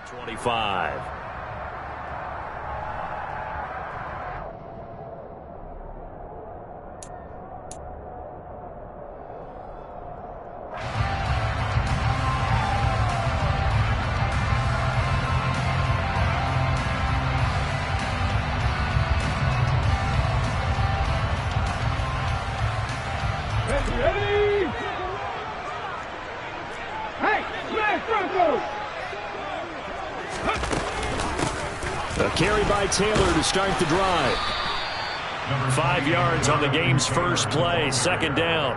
25. A carry by Taylor to start the drive. 5 yards on the game's first play, second down.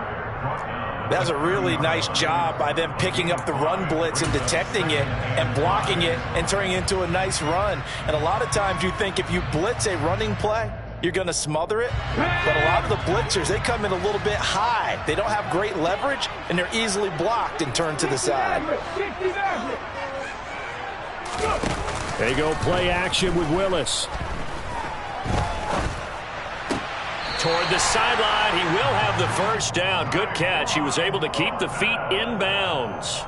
That's a really nice job by them picking up the run blitz and detecting it and blocking it and turning it into a nice run. And a lot of times you think if you blitz a running play, you're going to smother it. But a lot of the blitzers, they come in a little bit high. They don't have great leverage, and they're easily blocked and turned to the side. They go play action with Willis. Toward the sideline, he will have the first down. Good catch. He was able to keep the feet in bounds.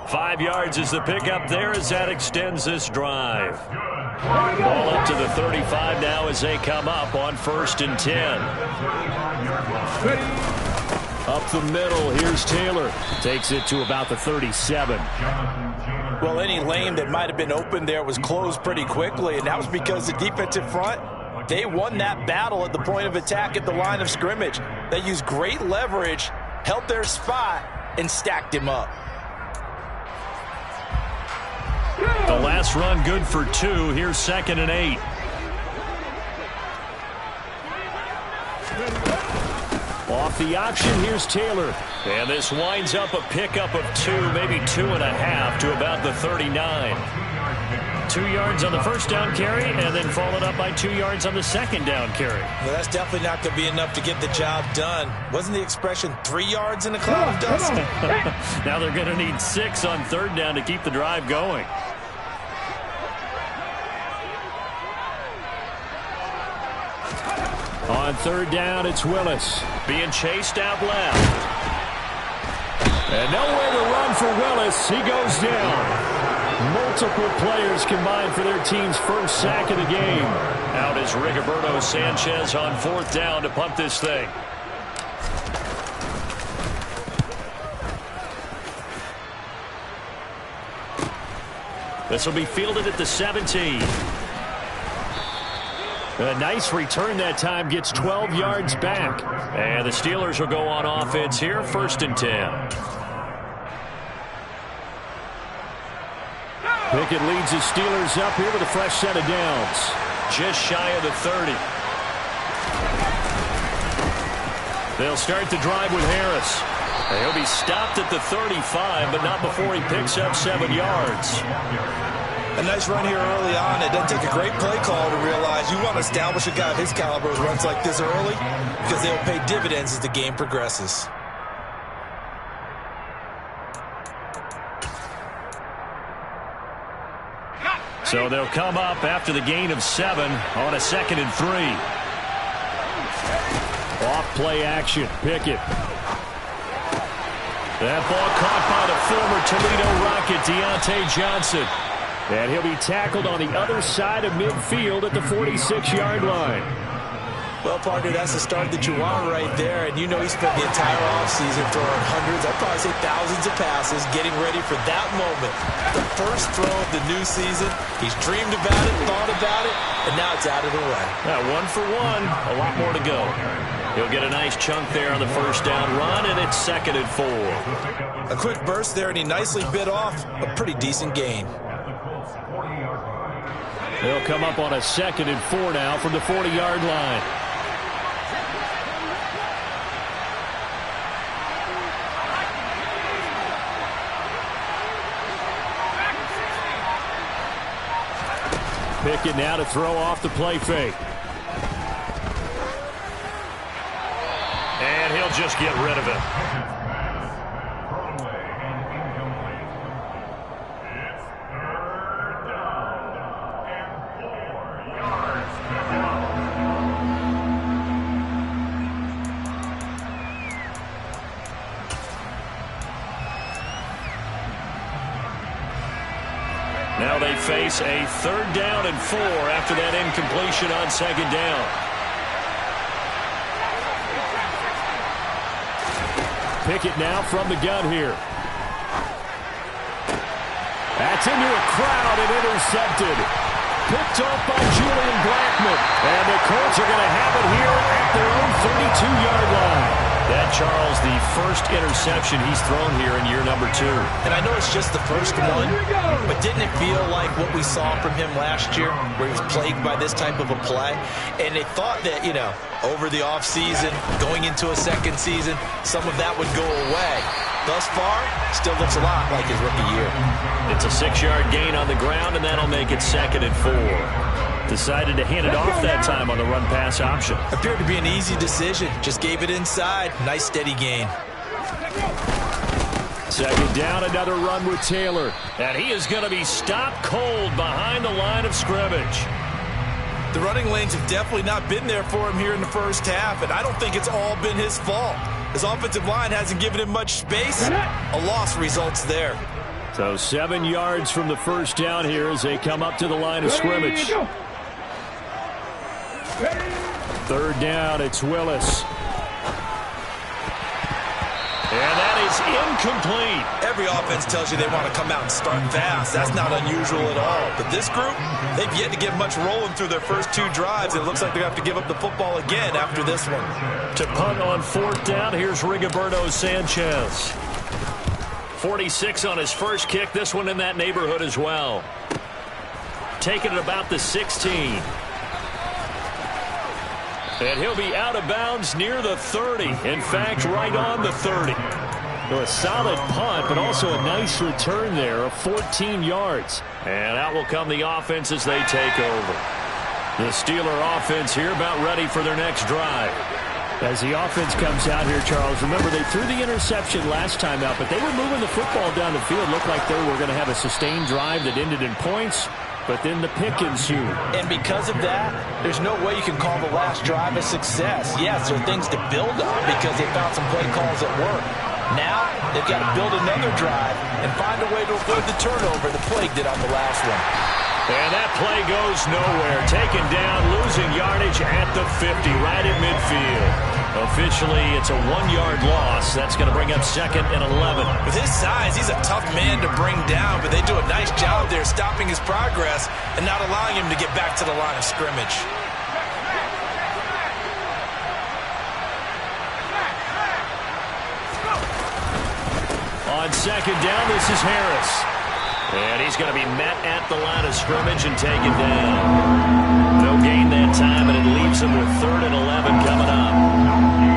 5 yards is the pickup there as that extends this drive. Ball up to the 35 now as they come up on 1st and 10. Up the middle, here's Taylor. Takes it to about the 37. Well, any lane that might have been open there was closed pretty quickly, and that was because the defensive front, they won that battle at the point of attack at the line of scrimmage. They used great leverage, held their spot, and stacked him up. The last run good for 2. Here's 2nd and 8. Off the option, here's Taylor. And this winds up a pickup of 2, maybe 2.5 to about the 39. 2 yards on the first down carry and then followed up by 2 yards on the second down carry. Well, that's definitely not going to be enough to get the job done. Wasn't the expression 3 yards in a cloud of dust? Now they're going to need 6 on 3rd down to keep the drive going. On 3rd down, it's Willis. Being chased out left. And nowhere to run for Willis. He goes down. Multiple players combined for their team's first sack of the game. Out is Rigoberto Sanchez on 4th down to punt this thing. This will be fielded at the 17. A nice return that time, gets 12 yards back. And the Steelers will go on offense here, 1st and 10. Pickett leads the Steelers up here with a fresh set of downs. Just shy of the 30. They'll start the drive with Harris. He'll be stopped at the 35, but not before he picks up 7 yards. A nice run here early on. It doesn't take a great play call to realize you want to establish a guy of his caliber with runs like this early because they'll pay dividends as the game progresses. So they'll come up after the gain of 7 on a 2nd and 3. Off play action, Pickett. That ball caught by the former Toledo Rocket, Deontay Johnson. And he'll be tackled on the other side of midfield at the 46-yard line. Well, partner, that's the start that you want right there. And you know he spent the entire offseason throwing hundreds, I'd probably say thousands of passes, getting ready for that moment. The first throw of the new season. He's dreamed about it, thought about it, and now it's out of the way. Now, 1 for 1, a lot more to go. He'll get a nice chunk there on the first down run, and it's 2nd and 4. A quick burst there, and he nicely bit off a pretty decent gain. They'll come up on a 2nd and 4 now from the 40-yard line. Pickett now to throw off the play fake. And he'll just get rid of it. Now they face a 3rd down and 4 after that incompletion on 2nd down. Pickett now from the gun here. That's into a crowd and intercepted. Picked off by Julian Blackmon. And the Colts are going to have it here at their own 32-yard line. That, Charles, the first interception he's thrown here in year number 2. And I know it's just the first one, but didn't it feel like what we saw from him last year, where he was plagued by this type of a play? And they thought that, you know, over the offseason, going into a second season, some of that would go away. Thus far, still looks a lot like his rookie year. It's a 6-yard gain on the ground, and that'll make it 2nd and 4. Decided to hand it off that time on the run-pass option. Appeared to be an easy decision. Just gave it inside. Nice, steady gain. 2nd down, another run with Taylor. And he is going to be stopped cold behind the line of scrimmage. The running lanes have definitely not been there for him here in the first half, and I don't think it's all been his fault. His offensive line hasn't given him much space. A loss results there. So 7 yards from the first down here as they come up to the line of scrimmage. 3rd down, it's Willis. And that is incomplete. Every offense tells you they want to come out and start fast. That's not unusual at all. But this group, they've yet to get much rolling through their first 2 drives. It looks like they're going to have to give up the football again after this one. To punt on 4th down, here's Rigoberto Sanchez. 46 on his first kick. This one in that neighborhood as well. Taking it about the 16. And he'll be out of bounds near the 30. In fact, right on the 30. So a solid punt, but also a nice return there of 14 yards. And out will come the offense as they take over. The Steeler offense here about ready for their next drive. As the offense comes out here, Charles, remember they threw the interception last time out, but they were moving the football down the field. Looked like they were going to have a sustained drive that ended in points. But then the pick ensued. And because of that, there's no way you can call the last drive a success. Yes, there are things to build on because they found some play calls that work. Now, they've got to build another drive and find a way to avoid the turnover the plague did on the last one. And that play goes nowhere. Taken down, losing yardage at the 50, right at midfield. Officially, it's a 1-yard loss. That's going to bring up 2nd and 11. With his size, he's a tough man to bring down, but they do a nice job there stopping his progress and not allowing him to get back to the line of scrimmage. On 2nd down, this is Harris. And he's going to be met at the line of scrimmage and taken down. No gain that time, and it leaves him with 3rd and 11 coming up.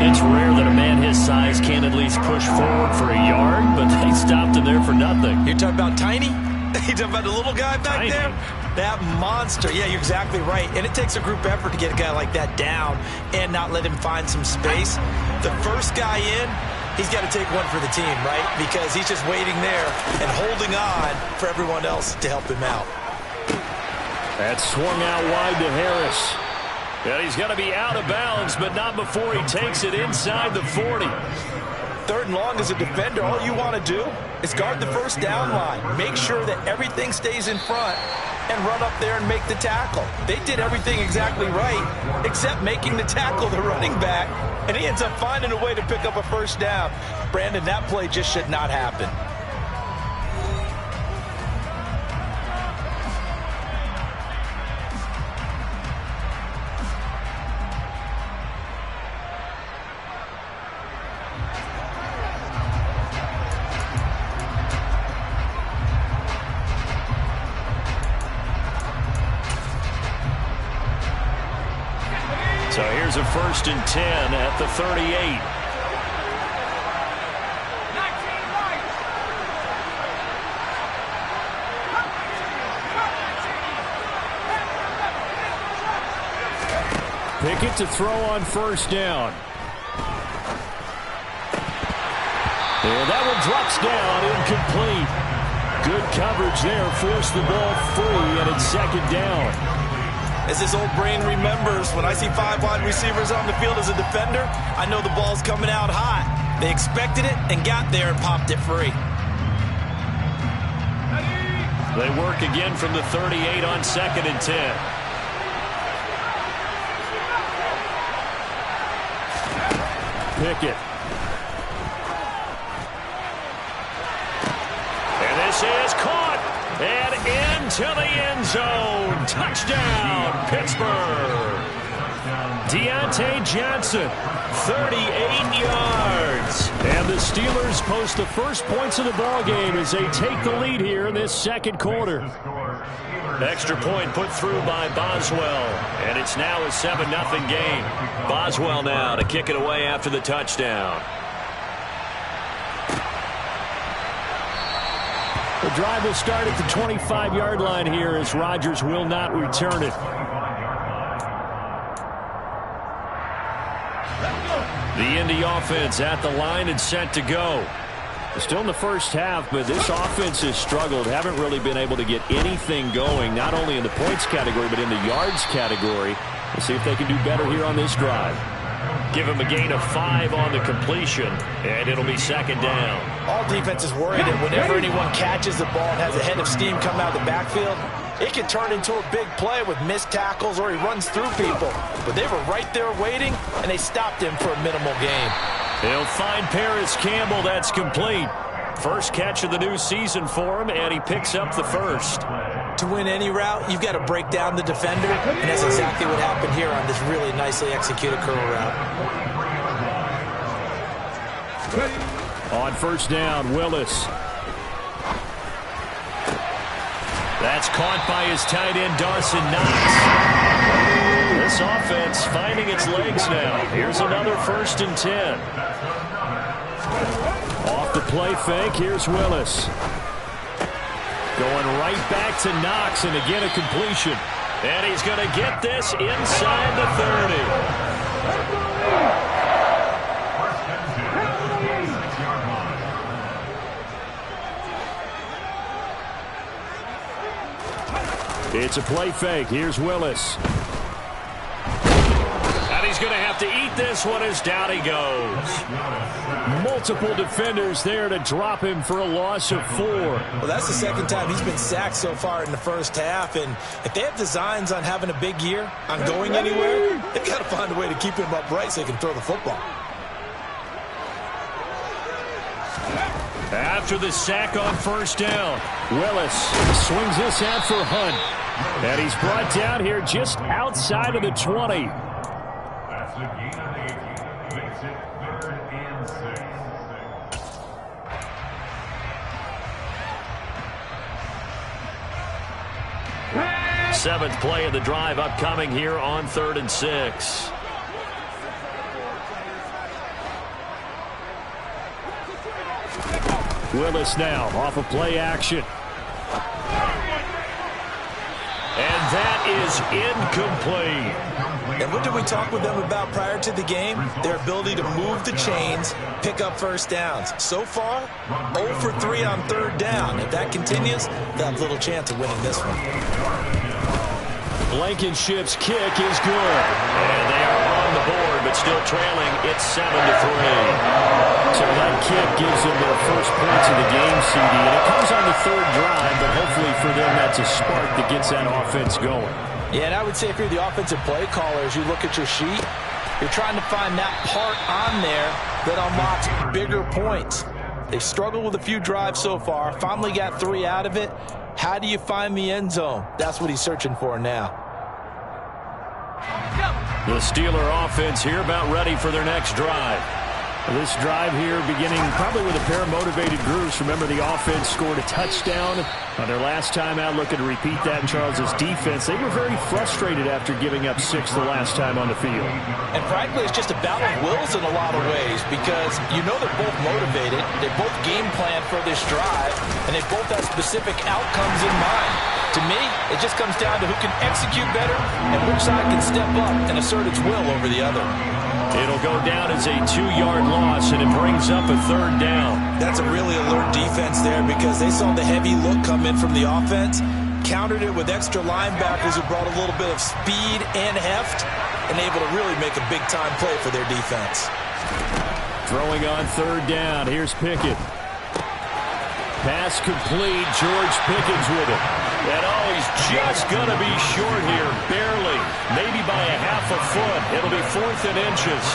It's rare that a man his size can at least push forward for a yard, but they stopped him there for nothing. You're talking about tiny? You're talking about the little guy back Tiny. there? That monster. Yeah, you're exactly right. And it takes a group effort to get a guy like that down and not let him find some space. The first guy in, he's got to take one for the team, right? Because he's just waiting there and holding on for everyone else to help him out. That swung out wide to Harris. And he's going to be out of bounds, but not before he takes it inside the 40. 3rd and long as a defender, all you want to do is guard the first down line. Make sure that everything stays in front and run up there and make the tackle. They did everything exactly right, except making the tackle the running back, and he ends up finding a way to pick up a first down. Brandon, that play just should not happen. So here's a 1st and 10 at the 38. Pickett to throw on 1st down. And that one drops down, incomplete. Good coverage there, forced the ball free, and it's 2nd down. As this old brain remembers, when I see 5 wide receivers on the field as a defender, I know the ball's coming out hot. They expected it and got there and popped it free. They work again from the 38 on 2nd and 10. Pickett. And this is caught and into the end zone. Touchdown, Pittsburgh. Deontay Johnson, 38 yards. And the Steelers post the first points of the ballgame as they take the lead here in this second quarter. Extra point put through by Boswell, and it's now a 7-0 game. Boswell now to kick it away after the touchdown. The drive will start at the 25-yard line here as Rodgers will not return it. The Indy offense at the line and set to go. Still in the first half, but this offense has struggled. Haven't really been able to get anything going, not only in the points category, but in the yards category. We'll see if they can do better here on this drive. Give him a gain of 5 on the completion, and it'll be 2nd down. All defenses worry that whenever anyone catches the ball and has a head of steam come out of the backfield, it can turn into a big play with missed tackles or he runs through people. But they were right there waiting, and they stopped him for a minimal gain. He'll find Paris Campbell. That's complete. First catch of the new season for him, and he picks up the first. To win any route, you've got to break down the defender, and that's exactly what happened here on this really nicely executed curl route. On first down, Willis. That's caught by his tight end, Dawson Knox. This offense finding its legs now. Here's another 1st and 10. Off the play fake, here's Willis. Going right back to Knox, and again a completion. And he's going to get this inside the 30. It's a play fake. Here's Willis. And he's going to have to eat this one as down he goes. Multiple defenders there to drop him for a loss of 4. Well, that's the second time he's been sacked so far in the first half. And if they have designs on having a big year, on going anywhere, they've got to find a way to keep him upright so they can throw the football. After the sack on first down, Willis swings this out for Hunt. And he's brought down here just outside of the 20. That's a gain of 8. Makes it 3rd and 6. 7th play of the drive upcoming here on 3rd and 6. Willis now off of play action. And that is incomplete. And what did we talk with them about prior to the game? Their ability to move the chains, pick up first downs. So far, 0 for 3 on 3rd down. If that continues, they'll have little chance of winning this one. Blankenship's kick is good. And they are on the board, but still trailing. It's 7-3. So that kick gives them their first points of the game, CD. And it comes on the 3rd drive, but hopefully for them that's a spark that gets that offense going. Yeah, and I would say if you're the offensive play caller, as you look at your sheet, you're trying to find that part on there that unlocks bigger points. They've struggled with a few drives so far, finally got 3 out of it. How do you find the end zone? That's what he's searching for now. The Steeler offense here about ready for their next drive. This drive here beginning probably with a pair of motivated groups. Remember, the offense scored a touchdown on their last time out. Looking to repeat that in Charles's defense. They were very frustrated after giving up 6 the last time on the field. And frankly, it's just a battle of wills in a lot of ways because you know they're both motivated. They both game plan for this drive, and they both have specific outcomes in mind. To me, it just comes down to who can execute better and which side can step up and assert its will over the other. It'll go down as a 2-yard loss, and it brings up a 3rd down. That's a really alert defense there because they saw the heavy look come in from the offense, countered it with extra linebackers who brought a little bit of speed and heft, and able to really make a big-time play for their defense. Throwing on 3rd down. Here's Pickett. Pass complete. George Pickens with it. And oh, he's just going to be short here. Barely. Maybe by a half a foot. It'll be 4th and inches.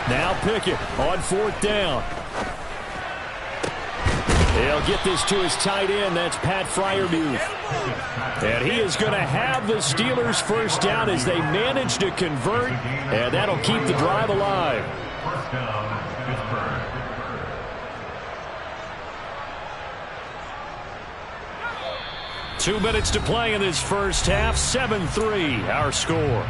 Now Pickett on 4th down. He'll get this to his tight end. That's Pat Freiermuth. And he is going to have the Steelers first down as they manage to convert. And that'll keep the drive alive. First down, Pittsburgh. Two minutes to play in this first half. 7-3 our score.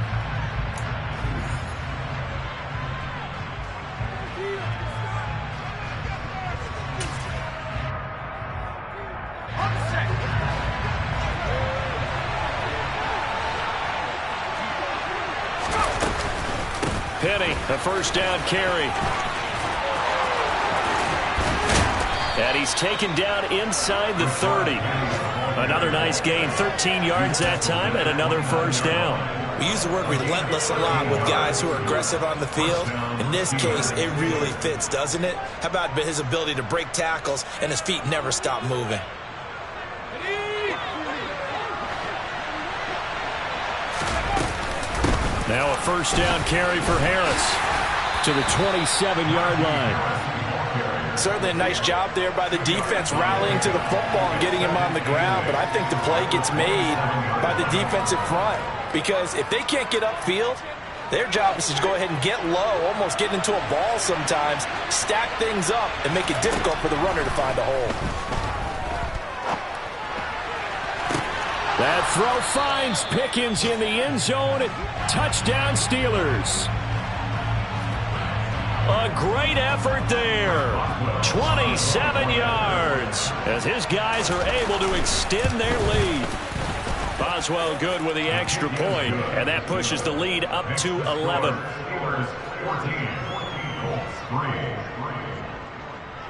Penny, a first down carry. And he's taken down inside the 30. Another nice gain, 13 yards that time, and another first down. We use the word relentless a lot with guys who are aggressive on the field. In this case, it really fits, doesn't it? How about his ability to break tackles and his feet never stop moving? Now a first down carry for Harris to the 27-yard line. Certainly a nice job there by the defense rallying to the football and getting him on the ground, but I think the play gets made by the defensive front because if they can't get upfield, their job is to go ahead and get low, almost get into a ball sometimes, stack things up, and make it difficult for the runner to find a hole. That throw finds Pickens in the end zone. Touchdown, Steelers. A great effort there. 27 yards as his guys are able to extend their lead. Boswell good with the extra point, and that pushes the lead up to 11. Steelers 14, Colts 3.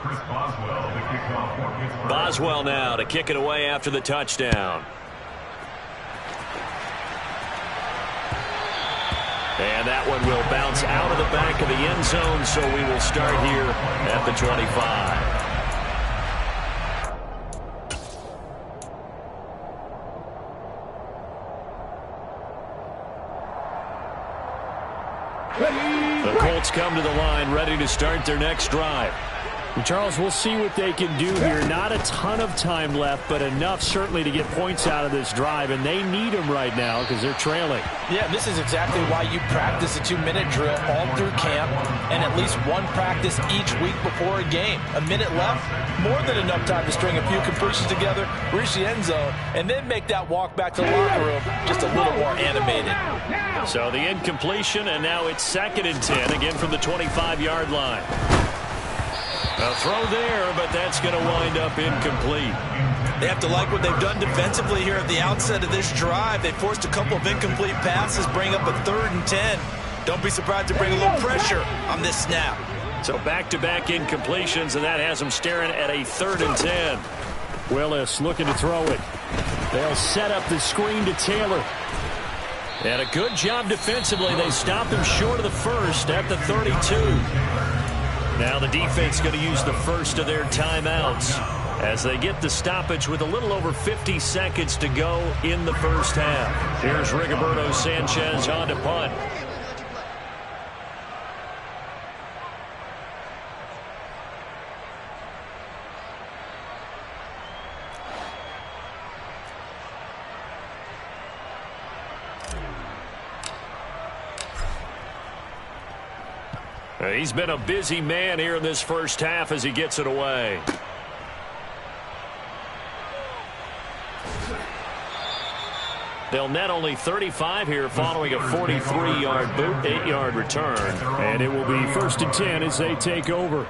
Chris Boswell, the kickoff for Pittsburgh. Boswell now to kick it away after the touchdown. And that one will bounce out of the back of the end zone, so we will start here at the 25. The Colts come to the line ready to start their next drive. And Charles, we'll see what they can do here. Not a ton of time left, but enough certainly to get points out of this drive, and they need them right now because they're trailing. Yeah, this is exactly why you practice a 2-minute drill all through camp and at least one practice each week before a game. A minute left, more than enough time to string a few completions together, reach the end zone, and then make that walk back to the locker room just a little more animated. So the incompletion, and now it's 2nd and 10, again from the 25-yard line. A throw there, but that's going to wind up incomplete. They have to like what they've done defensively here at the outset of this drive. They forced a couple of incomplete passes, bring up a 3rd and 10. Don't be surprised to bring a little pressure on this snap. So back-to-back incompletions, and that has them staring at a 3rd and 10. Willis looking to throw it. They'll set up the screen to Taylor. And a good job defensively. They stopped him short of the first at the 32. Now the defense going to use the first of their timeouts as they get the stoppage with a little over 50 seconds to go in the first half. Here's Rigoberto Sanchez on to punt. He's been a busy man here in this first half as he gets it away. They'll net only 35 here following a 43-yard boot, 8-yard return. And it will be 1st and 10 as they take over.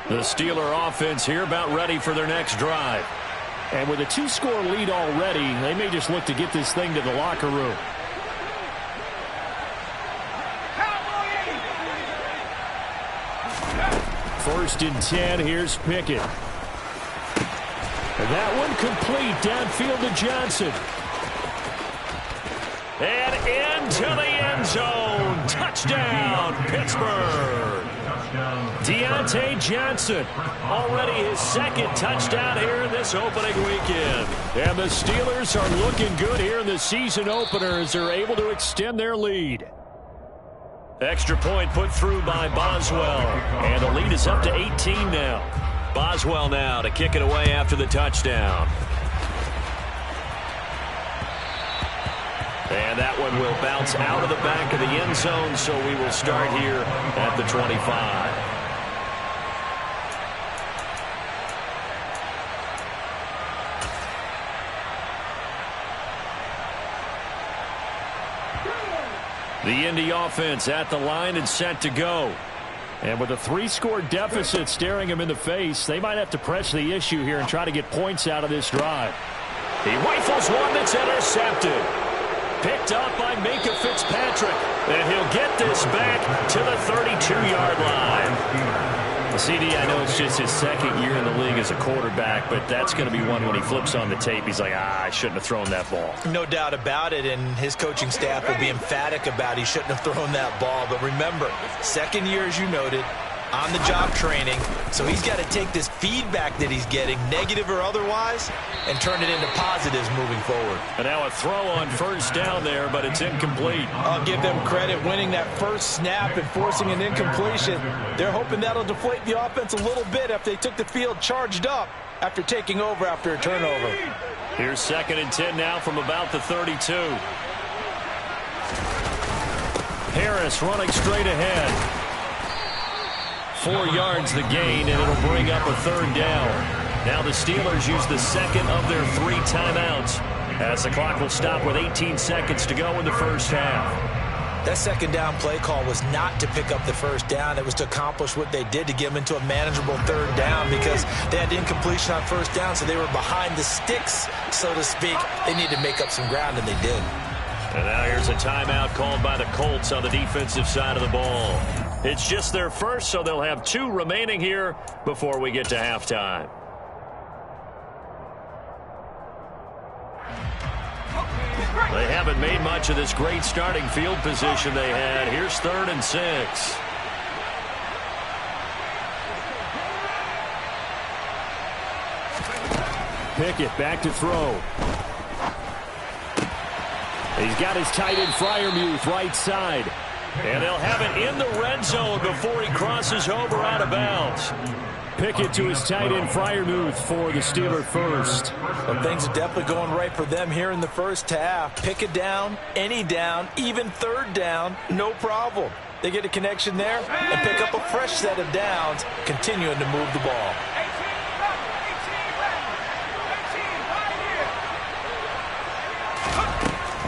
The Steeler offense here about ready for their next drive. And with a 2-score lead already, they may just look to get this thing to the locker room. First and 10, here's Pickett. And that one complete downfield to Johnson. And into the end zone. Touchdown, Pittsburgh. Deontay Johnson, already his second touchdown here in this opening weekend. And the Steelers are looking good here in the season opener as they're able to extend their lead. Extra point put through by Boswell. And the lead is up to 18 now. Boswell now to kick it away after the touchdown. And that one will bounce out of the back of the end zone, so we will start here at the 25. The Indy offense at the line and set to go. And with a 3-score deficit staring them in the face, they might have to press the issue here and try to get points out of this drive. He rifles one that's intercepted. Picked up by Minka Fitzpatrick. And he'll get this back to the 32-yard line. CD, I know it's just his second year in the league as a quarterback, but that's going to be one when he flips on the tape. He's like, I shouldn't have thrown that ball. No doubt about it, and his coaching staff will be emphatic about he shouldn't have thrown that ball. But remember, second year, as you noted, on-the-job training, so he's got to take this feedback that he's getting, negative or otherwise, and turn it into positives moving forward. And now a throw on first down there, but it's incomplete. I'll give them credit winning that first snap and forcing an incompletion. They're hoping that'll deflate the offense a little bit after they took the field charged up after taking over after a turnover. Here's second and 10 now from about the 32. Harris running straight ahead. 4 yards the gain, and it'll bring up a third down. Now the Steelers use the second of their 3 timeouts as the clock will stop with 18 seconds to go in the first half. That second down play call was not to pick up the first down. It was to accomplish what they did to get them into a manageable third down because they had incompletion on first down, so they were behind the sticks, so to speak. They needed to make up some ground, and they did. And now here's a timeout called by the Colts on the defensive side of the ball. It's just their first, so they'll have 2 remaining here before we get to halftime. They haven't made much of this great starting field position they had. Here's 3rd and 6. Pickett back to throw. He's got his tight end Freiermuth right side. And they'll have it in the red zone before he crosses over out of bounds. Pickett to his tight end Freiermuth for the Steeler first. Well, things are definitely going right for them here in the first half. Pick it down, any down, even third down, no problem. They get a connection there and pick up a fresh set of downs, continuing to move the ball.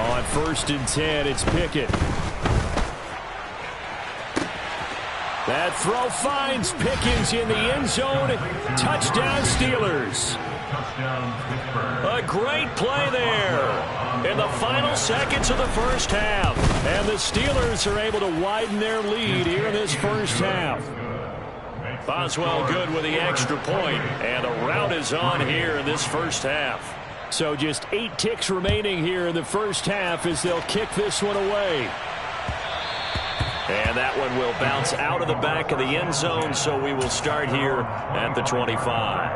On 1st and 10, it's Pickett. That throw finds Pickens in the end zone. Touchdown, Steelers. A great play there in the final seconds of the first half. And the Steelers are able to widen their lead here in this first half. Boswell good with the extra point, and the route is on here in this first half. So just 8 ticks remaining here in the first half as they'll kick this one away. And that one will bounce out of the back of the end zone, so we will start here at the 25.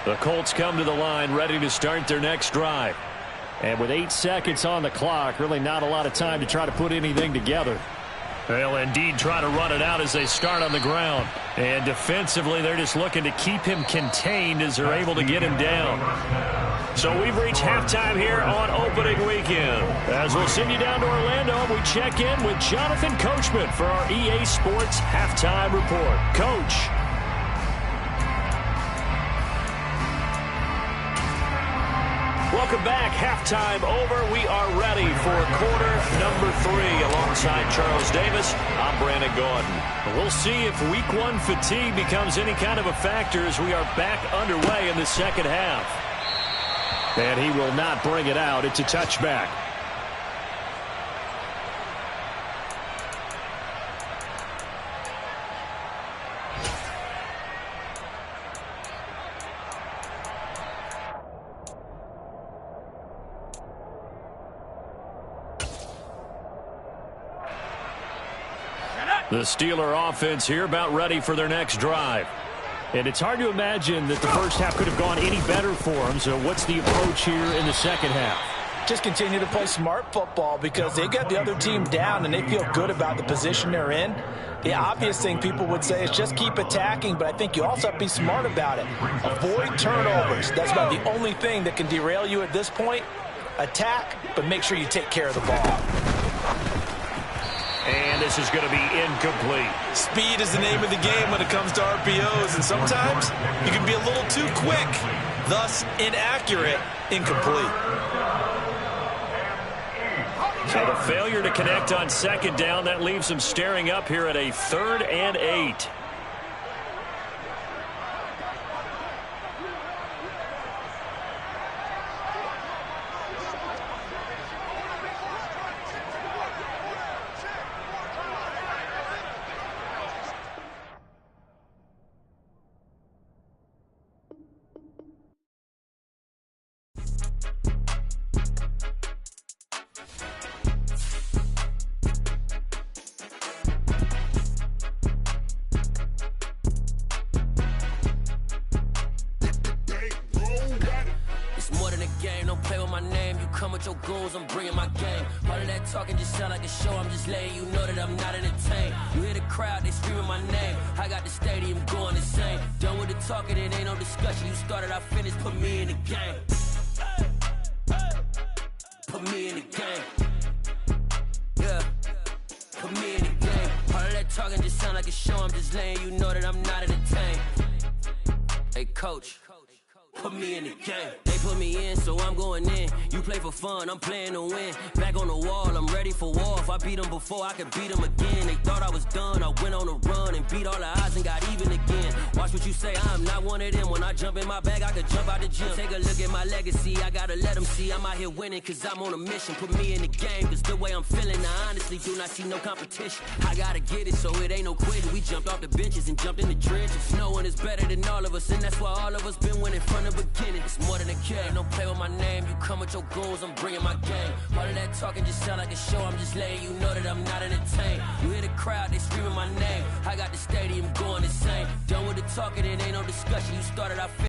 The Colts come to the line ready to start their next drive. And with 8 seconds on the clock, really not a lot of time to try to put anything together. They'll indeed try to run it out as they start on the ground. And defensively, they're just looking to keep him contained as they're able to get him down. So we've reached halftime here on opening weekend. As we'll send you down to Orlando, we check in with Jonathan Coachman for our EA Sports Halftime Report. Coach. Welcome back. Halftime over. We are ready for quarter number 3. Alongside Charles Davis, I'm Brandon Gordon. We'll see if week 1 fatigue becomes any kind of a factor as we are back underway in the second half. And he will not bring it out. It's a touchback. The Steeler offense here about ready for their next drive. And it's hard to imagine that the first half could have gone any better for them. So what's the approach here in the second half? Just continue to play smart football because they got the other team down and they feel good about the position they're in. The obvious thing people would say is just keep attacking, but I think you also have to be smart about it. Avoid turnovers. That's about the only thing that can derail you at this point. Attack, but make sure you take care of the ball. And this is going to be incomplete. Speed is the name of the game when it comes to RPOs, and sometimes you can be a little too quick, thus inaccurate, incomplete. So the failure to connect on second down, that leaves them staring up here at a 3rd and 8. Your goals, I'm bringing my game. All of that talking just sound like a show. I'm just letting you know that I'm not entertained. You hear the crowd, they screaming my name. I got the stadium going insane. Done with the talking, it ain't no discussion. You started, I finished, put me in the game. Put me in the game. Yeah, put me in the game. All of that talking just sound like a show. I'm just letting you know that I'm not entertained. Hey, coach. Put me in the game. They put me in, so I'm going in. You play for fun, I'm playing to win. Back on the wall, I'm ready for war. If I beat them before, I could beat them again. They thought I was done, I went on a run and beat all the odds and got even again. Watch what you say, I'm not one of them. When I jump in my bag, I could jump out the gym. Take a look at my legacy, I gotta let them see I'm out here winning, cause I'm on a mission. Put me in the game, cause the way I'm feeling, I honestly do not see no competition. I gotta get it, so it ain't no quitting. We jumped off the benches and jumped in the trenches. No one is better than all of us, and that's why all of us been winning from the beginning. It's more than a game, don't play with my name. You come with your goals, I'm bringing my game. All of that talking just sound like a show. I'm just letting you know that I'm not entertained. You hear the crowd, they screaming my name. I got the stadium going insane. Done with the talking, it ain't no discussion. You started, I